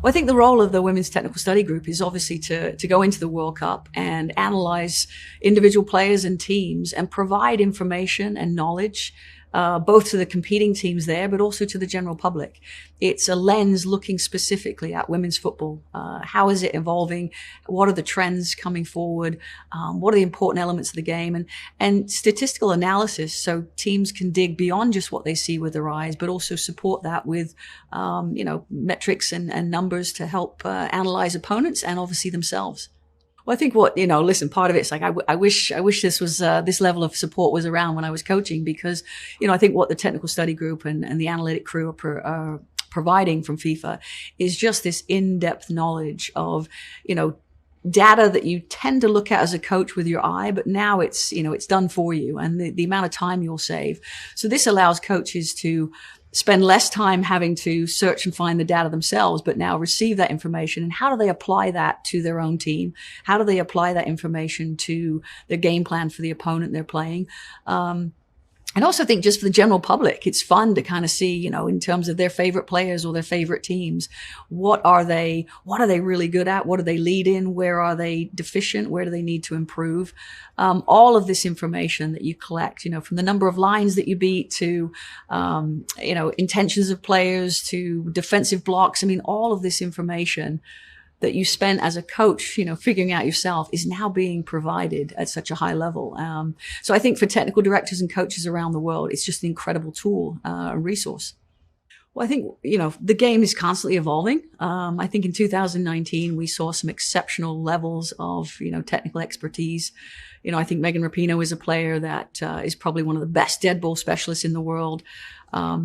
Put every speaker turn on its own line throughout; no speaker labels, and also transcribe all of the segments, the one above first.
Well, I think the role of the Women's Technical Study Group is obviously to go into the World Cup and analyze individual players and teams and provide information and knowledge, both to the competing teams there, but also to the general public. It's a lens looking specifically at women's football. How is it evolving? What are the trends coming forward? What are the important elements of the game? And statistical analysis, so teams can dig beyond just what they see with their eyes, but also support that with, metrics and numbers to help analyze opponents and obviously themselves. Well, I think listen, part of it's like, I wish this was, this level of support was around when I was coaching, because, I think what the technical study group and the analytic crew are providing from FIFA is just this in-depth knowledge of, data that you tend to look at as a coach with your eye, but now it's done for you, and the amount of time you'll save. So this allows coaches to spend less time having to search and find the data themselves, but now receive that information. And how do they apply that to their own team? How do they apply that information to their game plan for the opponent they're playing? And also think just for the general public, it's fun to kind of see, in terms of their favorite players or their favorite teams, what are they really good at? What do they lead in? Where are they deficient? Where do they need to improve? All of this information that you collect, from the number of lines that you beat to, intentions of players to defensive blocks. I mean, all of this information that you spent as a coach, figuring out yourself, is now being provided at such a high level. So I think for technical directors and coaches around the world, it's just an incredible tool, and resource. Well, I think, the game is constantly evolving. I think in 2019, we saw some exceptional levels of, technical expertise. I think Megan Rapinoe is a player that is probably one of the best dead ball specialists in the world.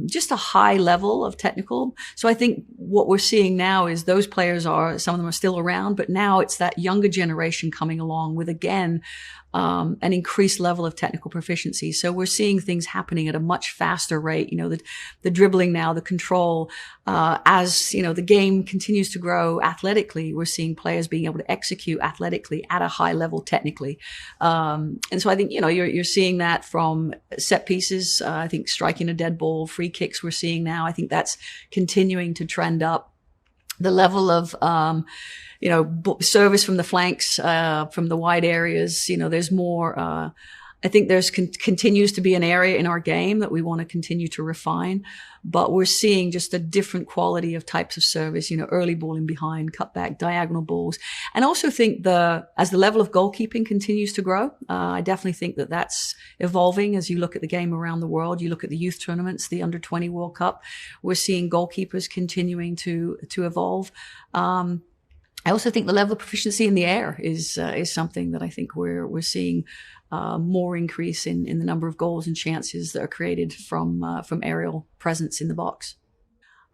Just a high level of technical. So I think what we're seeing now is those players some of them are still around, but now it's that younger generation coming along with, again, an increased level of technical proficiency. So we're seeing things happening at a much faster rate. The dribbling now, the control, as, the game continues to grow athletically, we're seeing players being able to execute athletically at a high level technically. And so I think, you're seeing that from set pieces. I think striking a dead ball, free kicks we're seeing now. I think that's continuing to trend up. The level of, service from the flanks, from the wide areas, there's more, I think there's continues to be an area in our game that we want to continue to refine, but we're seeing just a different quality of types of service, early ball in behind, cutback, diagonal balls. And also think as the level of goalkeeping continues to grow, I definitely think that that's evolving as you look at the game around the world. You look at the youth tournaments, the under 20 World Cup, we're seeing goalkeepers continuing to evolve. I also think the level of proficiency in the air is something that I think we're seeing more increase in the number of goals and chances that are created from aerial presence in the box.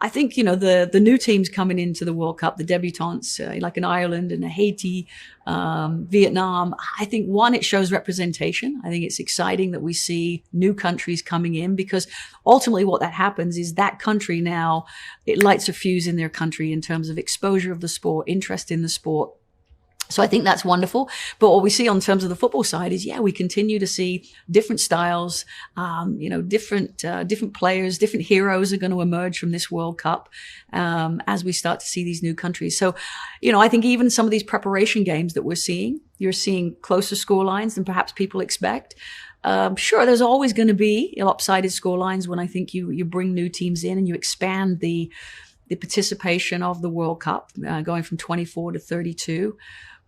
I think, the new teams coming into the World Cup, the debutantes, like an Ireland and a Haiti, Vietnam, I think, one, it shows representation. I think it's exciting that we see new countries coming in, because ultimately what that happens is that country now, it lights a fuse in their country in terms of exposure of the sport, interest in the sport. So I think that's wonderful. But what we see on terms of the football side is, we continue to see different styles, different players, different heroes are going to emerge from this World Cup, as we start to see these new countries. So, I think even some of these preparation games that you're seeing closer score lines than perhaps people expect. Sure, there's always going to be lopsided score lines when I think you bring new teams in and you expand the participation of the World Cup, going from 24 to 32.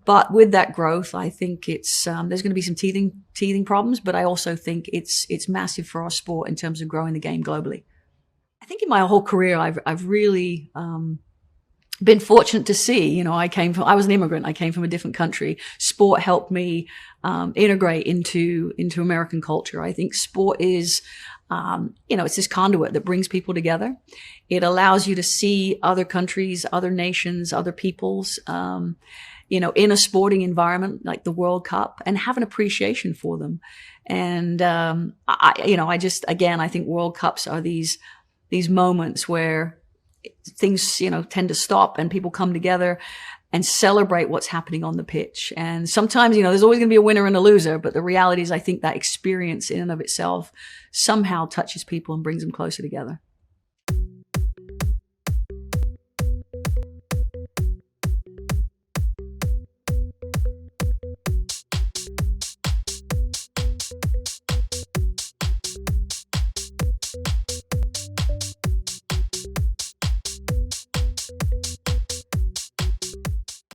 But with that growth, I think it's there's going to be some teething problems. But I also think it's massive for our sport in terms of growing the game globally. I think in my whole career, I've really been fortunate to see. I was an immigrant. I came from a different country. Sport helped me integrate into American culture. I think sport is, it's this conduit that brings people together. It allows you to see other countries, other nations, other peoples, in a sporting environment like the World Cup, and have an appreciation for them. And, I think World Cups are these moments where things, tend to stop and people come together and celebrate what's happening on the pitch. And sometimes, there's always going to be a winner and a loser, but the reality is I think that experience in and of itself somehow touches people and brings them closer together.